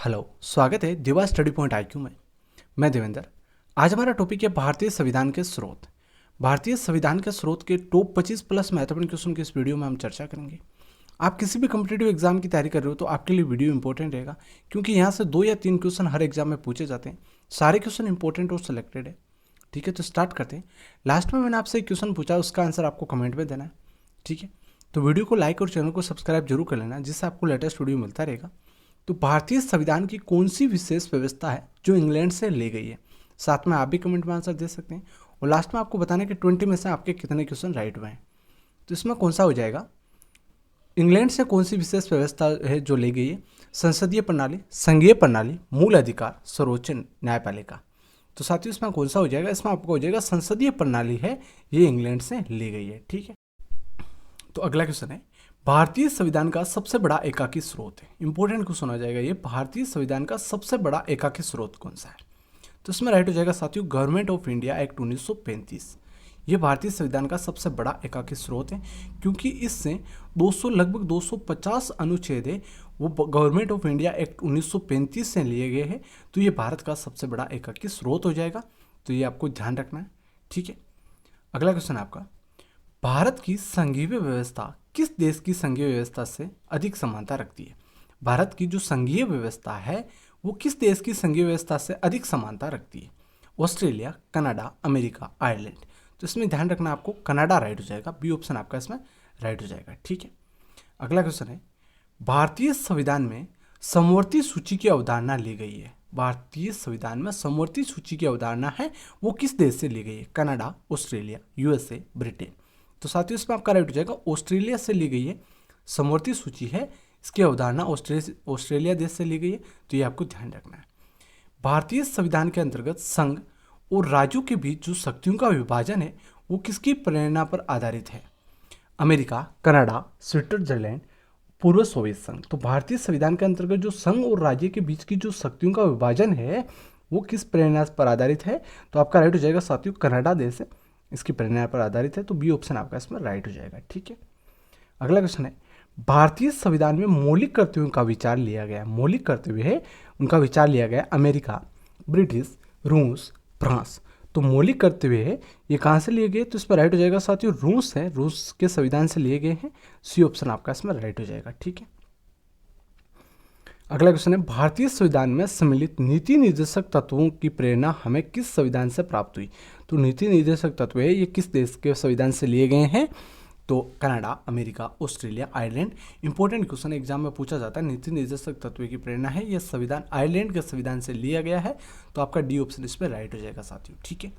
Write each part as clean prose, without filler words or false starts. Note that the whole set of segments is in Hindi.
हेलो, स्वागत है दिवा स्टडी पॉइंट आईक्यू में। मैं देवेंद्र। आज हमारा टॉपिक है भारतीय संविधान के स्रोत। भारतीय संविधान के स्रोत के टॉप 25 प्लस महत्वपूर्ण क्वेश्चन की इस वीडियो में हम चर्चा करेंगे। आप किसी भी कॉम्पिटिटिव एग्जाम की तैयारी कर रहे हो तो आपके लिए वीडियो इंपॉर्टेंट रहेगा, क्योंकि यहाँ से 2 या 3 क्वेश्चन हर एग्जाम में पूछे जाते हैं। सारे क्वेश्चन इंपॉर्टेंट और सिलेक्टेड है। ठीक है, तो स्टार्ट करते हैं। लास्ट में मैंने आपसे एक क्वेश्चन पूछा, उसका आंसर आपको कमेंट में देना है। ठीक है, तो वीडियो को लाइक और चैनल को सब्सक्राइब जरूर कर लेना, जिससे आपको लेटेस्ट वीडियो मिलता रहेगा। तो भारतीय संविधान की कौन सी विशेष व्यवस्था है जो इंग्लैंड से ले गई है? साथ में आप भी कमेंट में आंसर दे सकते हैं, और लास्ट में आपको बताना है कि 20 में से आपके कितने क्वेश्चन राइट हुए हैं। तो इसमें कौन सा हो जाएगा? इंग्लैंड से कौन सी विशेष व्यवस्था है जो ले गई है? संसदीय प्रणाली, संघीय प्रणाली, मूल अधिकार, सर्वोच्च न्यायपालिका। तो साथियों, इसमें कौन सा हो जाएगा? इसमें आपको हो जाएगा संसदीय प्रणाली है, ये इंग्लैंड से ली गई है। ठीक है, तो अगला क्वेश्चन है, भारतीय संविधान का सबसे बड़ा एकाकी स्रोत है। इंपॉर्टेंट क्वेश्चन हो जाएगा ये, भारतीय संविधान का सबसे बड़ा एकाकी स्रोत कौन सा है? तो इसमें राइट हो जाएगा साथियों, गवर्नमेंट ऑफ इंडिया एक्ट 1935। ये भारतीय संविधान का सबसे बड़ा एकाकी स्रोत है, क्योंकि इससे 200 लगभग 250 अनुच्छेद है वो गवर्नमेंट ऑफ इंडिया एक्ट 1935 से लिए गए हैं। तो ये भारत का सबसे बड़ा एकाकी स्रोत हो जाएगा, तो ये आपको ध्यान रखना है। ठीक है, अगला क्वेश्चन है आपका, भारत की संघीय व्यवस्था किस देश की संघीय व्यवस्था से अधिक समानता रखती है? भारत की जो संघीय व्यवस्था है वो किस देश की संघीय व्यवस्था से अधिक समानता रखती है? Australia, Canada, America, Ireland. तो इसमें ध्यान रखना आपको, कनाडा राइट हो जाएगा, बी ऑप्शन आपका इसमें राइट हो जाएगा। ठीक है, अगला क्वेश्चन है, भारतीय संविधान में समवर्ती सूची की अवधारणा ली गई है। भारतीय संविधान में समवर्ती सूची की अवधारणा है वो किस देश से ली गई है? Canada, Australia, USA, Britain. तो साथियों, इसमें आपका राइट हो जाएगा, ऑस्ट्रेलिया से ली गई है। समवर्ती सूची है, इसकी अवधारणा ऑस्ट्रेलिया देश से ली गई है, तो ये आपको ध्यान रखना है। भारतीय संविधान के अंतर्गत संघ और राज्यों के बीच जो शक्तियों का विभाजन है वो किसकी प्रेरणा पर आधारित है? अमेरिका, कनाडा, स्विट्जरलैंड, पूर्व सोवियत संघ। तो भारतीय संविधान के अंतर्गत जो संघ और राज्य के बीच की जो शक्तियों का विभाजन है वो किस प्रेरणा पर आधारित है? तो आपका राइट हो जाएगा साथियों, कनाडा देश है, इसकी प्रेरणा पर आधारित है, तो बी ऑप्शन आपका इसमें राइट हो जाएगा। ठीक है, अगला क्वेश्चन है, भारतीय संविधान में मौलिक कर्तव्यों का विचार लिया गया। मौलिक कर्तव्य है उनका विचार लिया गया अमेरिका, ब्रिटिश, रूस, फ्रांस। तो मौलिक कर्तव्य है ये कहाँ से लिए गए? तो इस पर राइट हो जाएगा साथियों, रूस है, रूस के संविधान से लिए गए हैं, सी ऑप्शन आपका इसमें राइट हो जाएगा। ठीक है, अगला क्वेश्चन है, भारतीय संविधान में सम्मिलित नीति निर्देशक तत्वों की प्रेरणा हमें किस संविधान से प्राप्त हुई? तो नीति निर्देशक तत्व है ये किस देश के संविधान से लिए गए हैं? तो Canada, America, Australia, Ireland. Important question exam में पूछा जाता है, नीति निर्देशक तत्व की प्रेरणा है यह संविधान आयरलैंड के संविधान से लिया गया है, तो आपका डी ऑप्शन इस पर राइट हो जाएगा साथियों। ठीक है,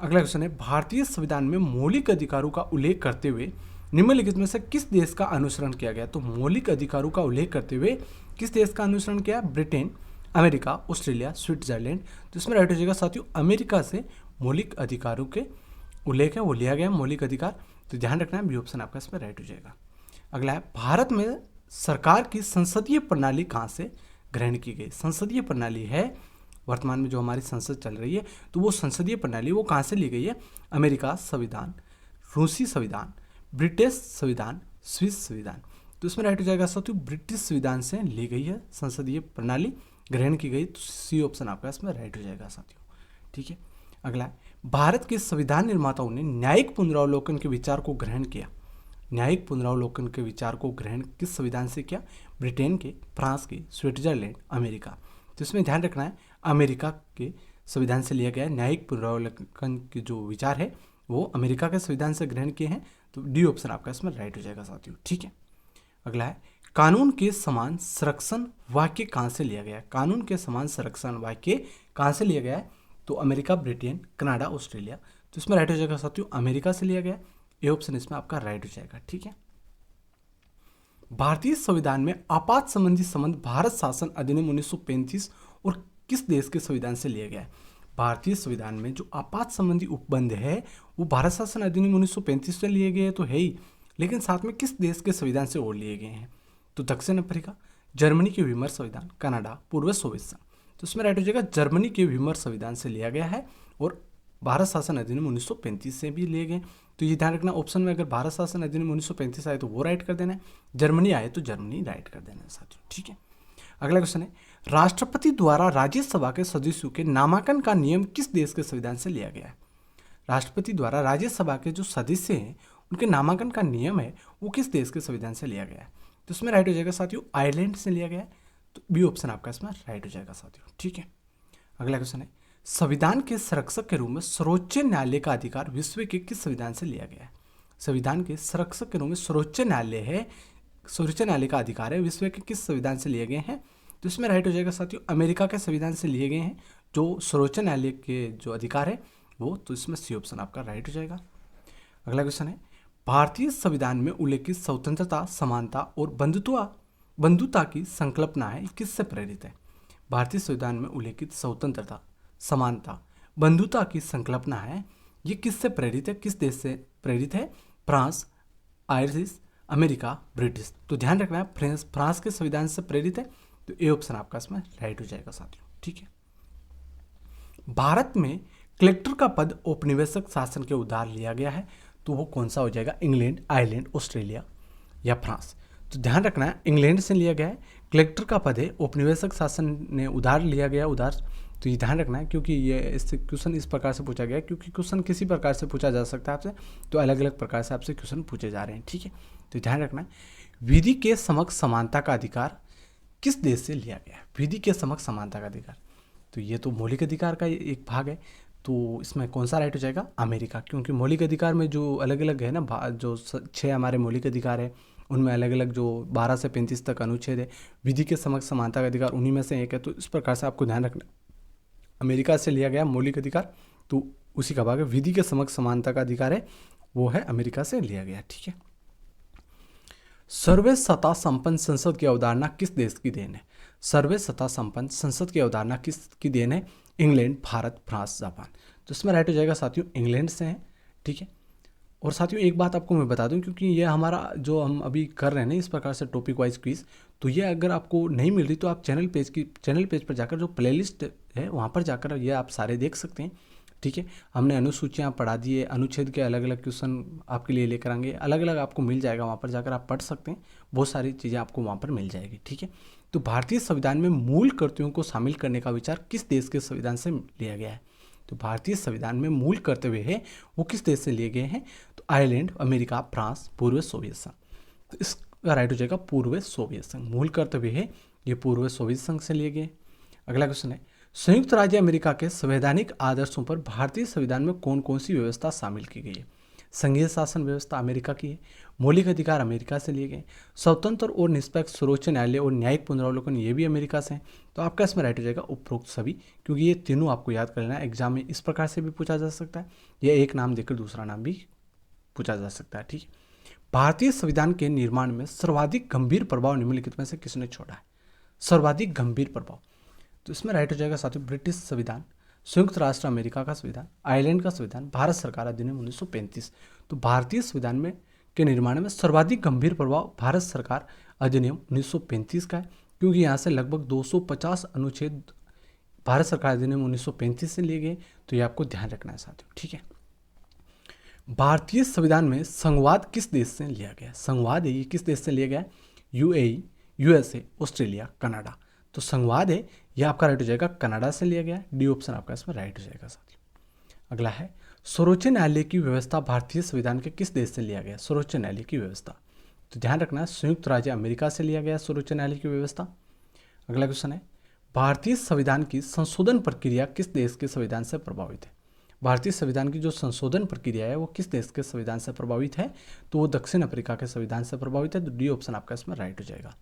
अगला क्वेश्चन है, भारतीय संविधान में मौलिक अधिकारों का उल्लेख करते हुए निम्नलिखित में से किस देश का अनुसरण किया गया? तो मौलिक अधिकारों का उल्लेख करते हुए किस देश का अनुसरण किया? Britain, America, Australia, Switzerland. तो इसमें राइट हो जाएगा साथियों, अमेरिका से मौलिक अधिकारों के उल्लेख है वो लिया गया मौलिक अधिकार, तो ध्यान रखना है, बी ऑप्शन आपका इसमें राइट हो जाएगा। अगला है, भारत में सरकार की संसदीय प्रणाली कहाँ से ग्रहण की गई? संसदीय प्रणाली है वर्तमान में जो हमारी संसद चल रही है, तो वो संसदीय प्रणाली वो कहाँ से ली गई है? अमेरिका संविधान, रूसी संविधान, ब्रिटिश संविधान, स्विस संविधान। तो इसमें राइट हो जाएगा साथियों, ब्रिटिश संविधान से ली गई है संसदीय प्रणाली ग्रहण की गई, तो सी ऑप्शन आपका इसमें राइट हो जाएगा साथियों। ठीक है, अगला है, भारत के संविधान निर्माताओं ने न्यायिक पुनरावलोकन के विचार को ग्रहण किया। न्यायिक पुनरावलोकन के विचार को ग्रहण किस संविधान से किया? ब्रिटेन के, फ्रांस के, स्विट्जरलैंड, अमेरिका। तो इसमें ध्यान रखना है, अमेरिका के संविधान से लिया गया न्यायिक पुनरावलोकन के जो विचार है वो अमेरिका के संविधान से ग्रहण किए हैं, तो डी ऑप्शन आपका इसमें राइट हो जाएगा साथियों। ठीक है, अगला है, कानून के समान संरक्षण वाक्य कहाँ से लिया गया है? कानून के समान संरक्षण वाक्य कहाँ से लिया गया है? तो अमेरिका, ब्रिटेन, कनाडा, ऑस्ट्रेलिया। तो इसमें राइट हो जाएगा साथियों, अमेरिका से लिया गया, ए ऑप्शन इसमें आपका राइट हो जाएगा। ठीक है, भारतीय संविधान में आपात संबंधी संबंध भारत शासन अधिनियम 1935 और किस देश के संविधान से लिया गया है? भारतीय संविधान में जो आपात संबंधी उपबंध है वो भारत शासन अधिनियम 1935 से लिए गए तो है ही, लेकिन साथ में किस देश के संविधान से और लिए गए हैं? तो दक्षिण अफ्रीका, जर्मनी के वीमर संविधान, कनाडा, पूर्व सोवियत संघ। तो इसमें राइट हो जाएगा, जर्मनी के वीमर संविधान से लिया गया है और भारत शासन अधिनियम 1935 से भी लिए गए। तो ये ध्यान रखना, ऑप्शन में अगर भारत शासन अधिनियम 1935 आए तो वो राइट कर देना है, जर्मनी आए तो जर्मनी राइट कर देना है साथियों। ठीक है, अगला क्वेश्चन है, राष्ट्रपति द्वारा राज्यसभा के सदस्यों के नामांकन का नियम किस देश के संविधान से लिया गया है? राष्ट्रपति द्वारा राज्यसभा के जो सदस्य हैं उनके नामांकन का नियम है वो किस देश के संविधान से लिया गया है? तो इसमें राइट हो जाएगा साथियों आयरलैंड से लिया गया है। तो बी ऑप्शन आपका इसमें राइट हो जाएगा साथियों। ठीक है, अगला क्वेश्चन है, संविधान के संरक्षक के रूप में सर्वोच्च न्यायालय का अधिकार विश्व के किस संविधान से लिया गया है? संविधान के संरक्षक के रूप में सर्वोच्च न्यायालय है, सर्वोच्च न्यायालय का अधिकार है विश्व के किस संविधान से लिए गए हैं? तो इसमें राइट हो जाएगा साथियों अमेरिका के संविधान से लिए गए हैं जो सर्वोच्च न्यायालय के जो अधिकार है वो। तो इसमें सी ऑप्शन आपका राइट हो जाएगा। अगला क्वेश्चन है, भारतीय संविधान में उल्लेखित स्वतंत्रता, समानता और बंधुता की संकल्पना है किससे प्रेरित है? भारतीय संविधान में उल्लेखित स्वतंत्रता, समानता, बंधुता की संकल्पना है ये किससे प्रेरित है? किस देश से प्रेरित है? France, Irish, America, British. तो ध्यान रखना है फ्रांस के संविधान से प्रेरित है। तो ए ऑप्शन आपका इसमें राइट हो जाएगा साथियों। ठीक है, भारत में कलेक्टर का पद औपनिवेशिक शासन के उधार लिया गया है तो वो कौन सा हो जाएगा? इंग्लैंड, आयरलैंड, ऑस्ट्रेलिया या फ्रांस? तो ध्यान रखना है इंग्लैंड से लिया गया है, कलेक्टर का पद है, औपनिवेशिक शासन ने उधार लिया गया उधार। तो ये ध्यान रखना है क्योंकि ये इससे क्वेश्चन इस प्रकार से पूछा गया है क्योंकि क्वेश्चन किसी प्रकार से पूछा जा सकता है आपसे, तो अलग अलग प्रकार से आपसे क्वेश्चन पूछे जा रहे हैं। ठीक है, तो ध्यान रखना है विधि के समक्ष समानता का अधिकार किस देश से लिया गया है? विधि के समक्ष समानता का अधिकार, तो ये तो मौलिक अधिकार का एक भाग है। तो इसमें कौन सा राइट हो जाएगा? अमेरिका, क्योंकि मौलिक अधिकार में जो अलग अलग है ना, जो 6 हमारे मौलिक अधिकार है उनमें अलग अलग जो 12 से 35 तक अनुच्छेद है, विधि के समक्ष समानता का अधिकार उन्हीं में से एक है। तो इस प्रकार से आपको ध्यान रखना, अमेरिका से लिया गया मौलिक अधिकार तो उसी का भाग है। विधि के समक्ष समानता का अधिकार है वो है अमेरिका से लिया गया। ठीक है, सर्वसत्ता सत्ता संपन्न संसद की अवधारणा किस देश की देन है? सर्वसत्ता सत्ता संपन्न संसद की अवधारणा किसकी देन है? England, Bharat, France, Japan. तो इसमें राइट हो जाएगा साथियों इंग्लैंड से है। ठीक है, और साथियों एक बात आपको मैं बता दूं क्योंकि ये हमारा जो हम अभी कर रहे हैं ना इस प्रकार से टॉपिक वाइज क्विज, तो ये अगर आपको नहीं मिल रही तो आप चैनल पेज पर जाकर जो प्लेलिस्ट है वहाँ पर जाकर ये आप सारे देख सकते हैं। ठीक है, हमने अनुसूचियाँ पढ़ा दी है, अनुच्छेद के अलग अलग क्वेश्चन आपके लिए लेकर आएंगे, अलग अलग आपको मिल जाएगा, वहाँ पर जाकर आप पढ़ सकते हैं, बहुत सारी चीज़ें आपको वहाँ पर मिल जाएगी। ठीक है, तो भारतीय संविधान में मूल कर्तव्यों को शामिल करने का विचार किस देश के संविधान से लिया गया है? तो भारतीय संविधान में मूल कर्तव्य है वो किस देश से लिए गए हैं? तो आयरलैंड, अमेरिका, फ्रांस, पूर्व सोवियत संघ। तो इसका राइट हो जाएगा पूर्व सोवियत संघ। मूल कर्तव्य है ये पूर्व सोवियत संघ से लिए गए। अगला क्वेश्चन है, संयुक्त राज्य अमेरिका के संवैधानिक आदर्शों पर भारतीय संविधान में कौन कौन सी व्यवस्था शामिल की गई है? संघीय शासन व्यवस्था अमेरिका की है, मौलिक अधिकार अमेरिका से लिए गए, स्वतंत्र और निष्पक्ष सर्वोच्च न्यायालय और न्यायिक पुनरावलोकन ये भी अमेरिका से हैं। तो आपका इसमें राइट हो जाएगा उपरोक्त सभी, क्योंकि ये तीनों आपको याद कर लेना है। एग्जाम में इस प्रकार से भी पूछा जा सकता है या एक नाम देकर दूसरा नाम भी पूछा जा सकता है। ठीक है, भारतीय संविधान के निर्माण में सर्वाधिक गंभीर प्रभाव निम्नलिखित में से किसने छोड़ा है? सर्वाधिक गंभीर प्रभाव, तो इसमें राइट हो जाएगा साथियों ब्रिटिश संविधान, संयुक्त राष्ट्र अमेरिका का संविधान, आयरलैंड का संविधान, भारत सरकार अधिनियम 1935। तो भारतीय संविधान में के निर्माण में सर्वाधिक गंभीर प्रभाव भारत सरकार अधिनियम 1935 का है, क्योंकि यहाँ से लगभग 250 अनुच्छेद भारत सरकार अधिनियम 1935 से लिए गए। तो ये आपको ध्यान रखना है साथियों। ठीक है, भारतीय संविधान में संघवाद किस देश से लिया गया? संघवाद है ये किस देश से लिया गया? UAE, USA, Australia, Canada. तो संघवाद है यह आपका राइट हो जाएगा कनाडा से लिया गया। डी ऑप्शन आपका इसमें राइट हो जाएगा साथियों। अगला है, सर्वोच्च न्यायालय की व्यवस्था भारतीय संविधान के किस देश से लिया गया? सर्वोच्च न्यायालय की व्यवस्था, तो ध्यान रखना है संयुक्त राज्य अमेरिका से लिया गया सर्वोच्च न्यायालय की व्यवस्था। अगला क्वेश्चन है, भारतीय संविधान की संशोधन प्रक्रिया किस देश के संविधान से प्रभावित है? भारतीय संविधान की जो संशोधन प्रक्रिया है वो किस देश के संविधान से प्रभावित है? तो वो दक्षिण अफ्रीका के संविधान से प्रभावित है। तो डी ऑप्शन आपका इसमें राइट हो जाएगा।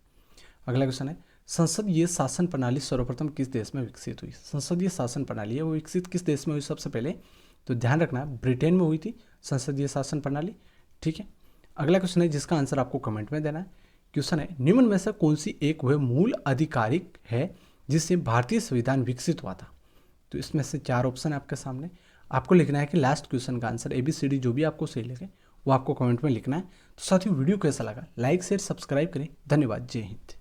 अगला क्वेश्चन है, संसदीय शासन प्रणाली सर्वप्रथम किस देश में विकसित हुई? संसदीय शासन प्रणाली है वो विकसित किस देश में हुई सबसे पहले? तो ध्यान रखना ब्रिटेन में हुई थी संसदीय शासन प्रणाली। ठीक है, अगला क्वेश्चन है जिसका आंसर आपको कमेंट में देना है। क्वेश्चन है, निम्न में से कौन सी एक वह मूल आधिकारिक है जिससे भारतीय संविधान विकसित हुआ था? तो इसमें से 4 ऑप्शन है आपके सामने, आपको लिखना है कि लास्ट क्वेश्चन का आंसर ABCD जो भी आपको सही लगे वो आपको कमेंट में लिखना है। तो साथियों वीडियो कैसा लगा, लाइक शेयर सब्सक्राइब करें। धन्यवाद, जय हिंद।